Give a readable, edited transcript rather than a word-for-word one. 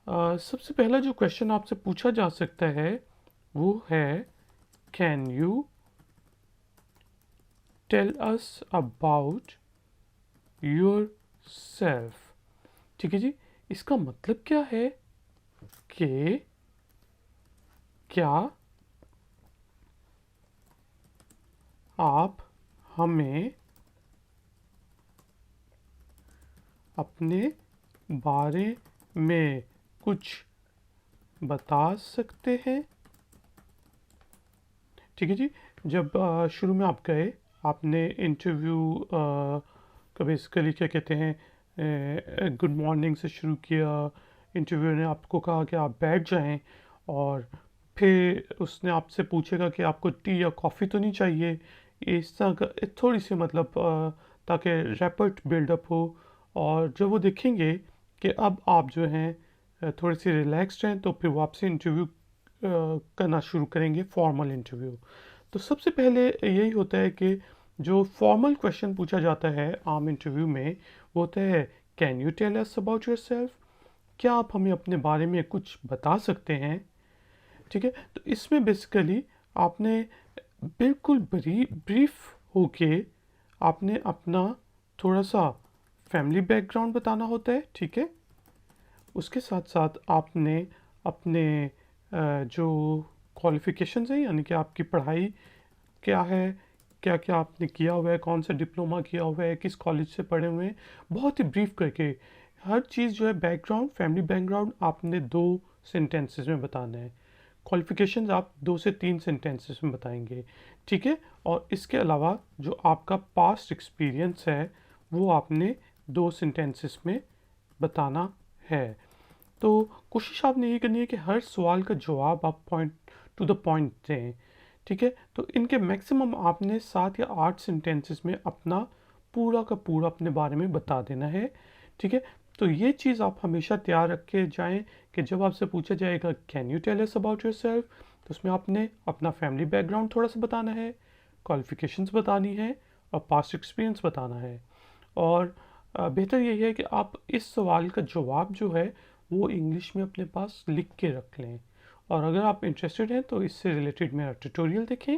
सबसे पहला जो क्वेश्चन आपसे पूछा जा सकता है वो है, can you tell us about yourself. ठीक है जी। इसका मतलब क्या है कि क्या आप हमें अपने बारे में कुछ बता सकते हैं। ठीक है जी। जब शुरू में आप गए, आपने इंटरव्यू का बेसिकली क्या कहते हैं, गुड मॉर्निंग से शुरू किया। इंटरव्यू ने आपको कहा कि आप बैठ जाएं, और फिर उसने आपसे पूछेगा कि आपको टी या कॉफ़ी तो नहीं चाहिए। इस तरह का थोड़ी सी मतलब ताकि रैपट बिल्डअप हो। और जब वो देखेंगे कि अब आप जो हैं थोड़े से रिलैक्स्ड हैं, तो फिर वो आपसे इंटरव्यू करना शुरू करेंगे, फॉर्मल इंटरव्यू। तो सबसे पहले यही होता है कि जो फॉर्मल क्वेश्चन पूछा जाता है आम इंटरव्यू में, वो होता है, can you tell us about yourself. क्या आप हमें अपने बारे में कुछ बता सकते हैं। ठीक है। तो इसमें बेसिकली आपने बिल्कुल ब्रीफ होके आपने अपना थोड़ा सा फैमिली बैकग्राउंड बताना होता है। ठीक है। उसके साथ साथ आपने अपने जो क्वालिफ़िकेशंस हैं, यानी कि आपकी पढ़ाई क्या है, क्या क्या आपने किया हुआ है, कौन सा डिप्लोमा किया हुआ है, किस कॉलेज से पढ़े हुए हैं, बहुत ही ब्रीफ करके हर चीज़ जो है बैकग्राउंड, फैमिली बैकग्राउंड आपने 2 सेंटेंसेस में बताना है। क्वालिफ़िकेशंस आप 2 से 3 सेंटेंसेस में बताएंगे। ठीक है। और इसके अलावा जो आपका पास्ट एक्सपीरियंस है वो आपने 2 सेंटेंसेस में बताना है। तो कोशिश आपने ये करनी है कि हर सवाल का जवाब आप पॉइंट टू द पॉइंट दें। ठीक है। तो इनके मैक्सिमम आपने 7 या 8 सेंटेंसेस में अपना पूरा का पूरा अपने बारे में बता देना है। ठीक है। तो ये चीज़ आप हमेशा तैयार रख के जाएं कि जब आपसे पूछा जाएगा can you tell us about yourself, तो उसमें आपने अपना फैमिली बैकग्राउंड थोड़ा सा बताना है, क्वालिफ़िकेशंस बतानी है, और पास्ट एक्सपीरियंस बताना है। और बेहतर यही है कि आप इस सवाल का जवाब जो है वो इंग्लिश में अपने पास लिख के रख लें। और अगर आप इंटरेस्टेड हैं तो इससे रिलेटेड मेरा ट्यूटोरियल देखें।